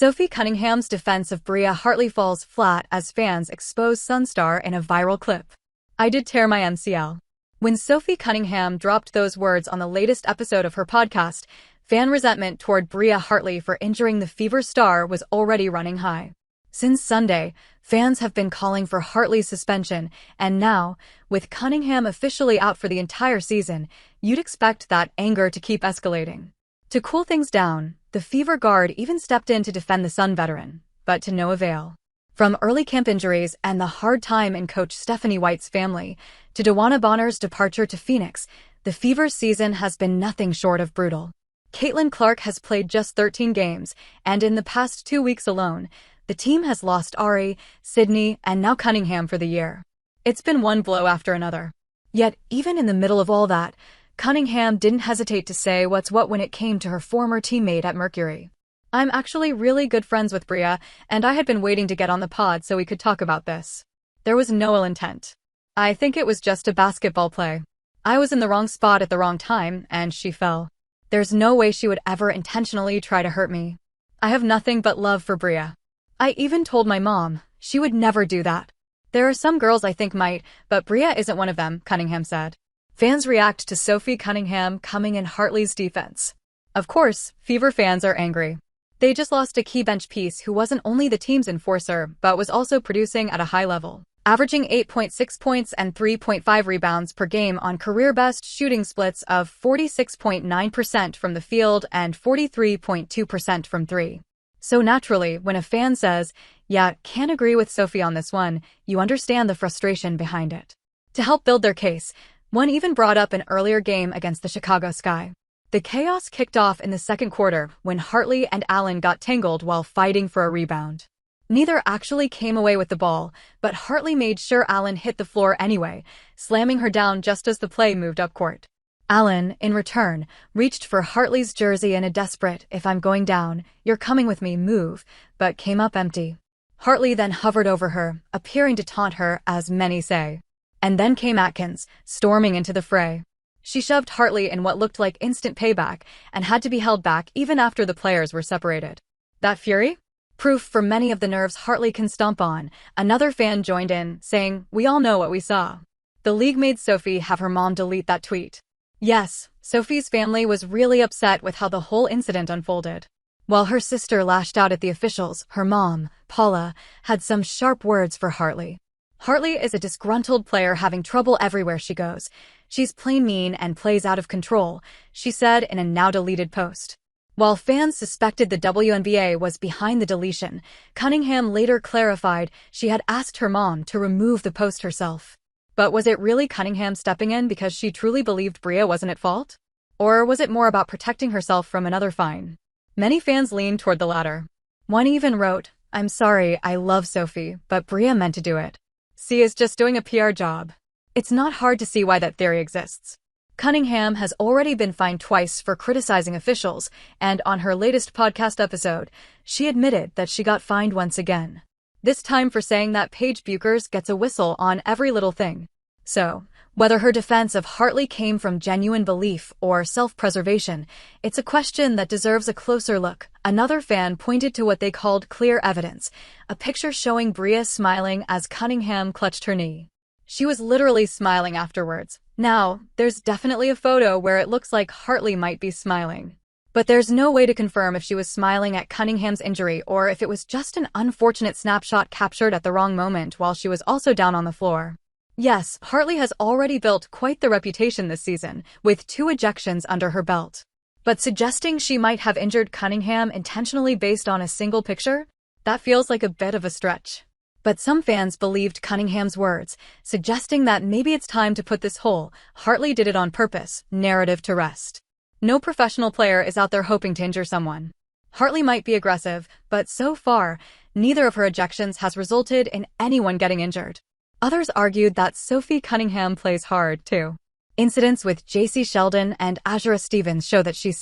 Sophie Cunningham's defense of Bria Hartley falls flat as fans expose Sunstar in a viral clip. "I did tear my MCL." When Sophie Cunningham dropped those words on the latest episode of her podcast, fan resentment toward Bria Hartley for injuring the Fever star was already running high. Since Sunday, fans have been calling for Hartley's suspension, and now, with Cunningham officially out for the entire season, you'd expect that anger to keep escalating. To cool things down, the Fever guard even stepped in to defend the Sun veteran, but to no avail. From early camp injuries and the hard time in coach Stephanie White's family, to DeWanna Bonner's departure to Phoenix, the Fever's season has been nothing short of brutal. Caitlin Clark has played just 13 games, and in the past 2 weeks alone, the team has lost Ari, Sydney, and now Cunningham for the year. It's been one blow after another. Yet, even in the middle of all that, Cunningham didn't hesitate to say what's what when it came to her former teammate at Mercury. "I'm actually really good friends with Bria, and I had been waiting to get on the pod so we could talk about this. There was no ill intent. I think it was just a basketball play. I was in the wrong spot at the wrong time, and she fell. There's no way she would ever intentionally try to hurt me. I have nothing but love for Bria. I even told my mom she would never do that. There are some girls I think might, but Bria isn't one of them," Cunningham said. Fans react to Sophie Cunningham coming in Hartley's defense. Of course, Fever fans are angry. They just lost a key bench piece who wasn't only the team's enforcer but was also producing at a high level, averaging 8.6 points and 3.5 rebounds per game on career-best shooting splits of 46.9% from the field and 43.2% from three. So naturally, when a fan says, "Yeah, can't agree with Sophie on this one," you understand the frustration behind it. To help build their case, one even brought up an earlier game against the Chicago Sky. The chaos kicked off in the second quarter when Hartley and Allen got tangled while fighting for a rebound. Neither actually came away with the ball, but Hartley made sure Allen hit the floor anyway, slamming her down just as the play moved up court. Allen, in return, reached for Hartley's jersey in a desperate "if I'm going down, you're coming with me" move, but came up empty. Hartley then hovered over her, appearing to taunt her, as many say. And then came Atkins, storming into the fray. She shoved Hartley in what looked like instant payback and had to be held back even after the players were separated. That fury? Proof for many of the nerves Hartley can stomp on. Another fan joined in, saying, "We all know what we saw." The league made Sophie have her mom delete that tweet. Yes, Sophie's family was really upset with how the whole incident unfolded. While her sister lashed out at the officials, her mom, Paula, had some sharp words for Hartley. "Hartley is a disgruntled player having trouble everywhere she goes. She's plain mean and plays out of control," she said in a now-deleted post. While fans suspected the WNBA was behind the deletion, Cunningham later clarified she had asked her mom to remove the post herself. But was it really Cunningham stepping in because she truly believed Bria wasn't at fault? Or was it more about protecting herself from another fine? Many fans leaned toward the latter. One even wrote, "I'm sorry, I love Sophie, but Bria meant to do it. She is just doing a PR job." It's not hard to see why that theory exists. Cunningham has already been fined twice for criticizing officials, and on her latest podcast episode, she admitted that she got fined once again. This time for saying that Paige Buchers gets a whistle on every little thing. So, whether her defense of Hartley came from genuine belief or self-preservation, it's a question that deserves a closer look. Another fan pointed to what they called clear evidence, a picture showing Bria smiling as Cunningham clutched her knee. She was literally smiling afterwards. Now, there's definitely a photo where it looks like Hartley might be smiling. But there's no way to confirm if she was smiling at Cunningham's injury or if it was just an unfortunate snapshot captured at the wrong moment while she was also down on the floor. Yes, Hartley has already built quite the reputation this season, with 2 ejections under her belt. But suggesting she might have injured Cunningham intentionally based on a single picture? That feels like a bit of a stretch. But some fans believed Cunningham's words, suggesting that maybe it's time to put this whole "Hartley did it on purpose" narrative to rest. No professional player is out there hoping to injure someone. Hartley might be aggressive, but so far, neither of her ejections has resulted in anyone getting injured. Others argued that Sophie Cunningham plays hard, too. Incidents with JC Sheldon and Azura Stevens show that she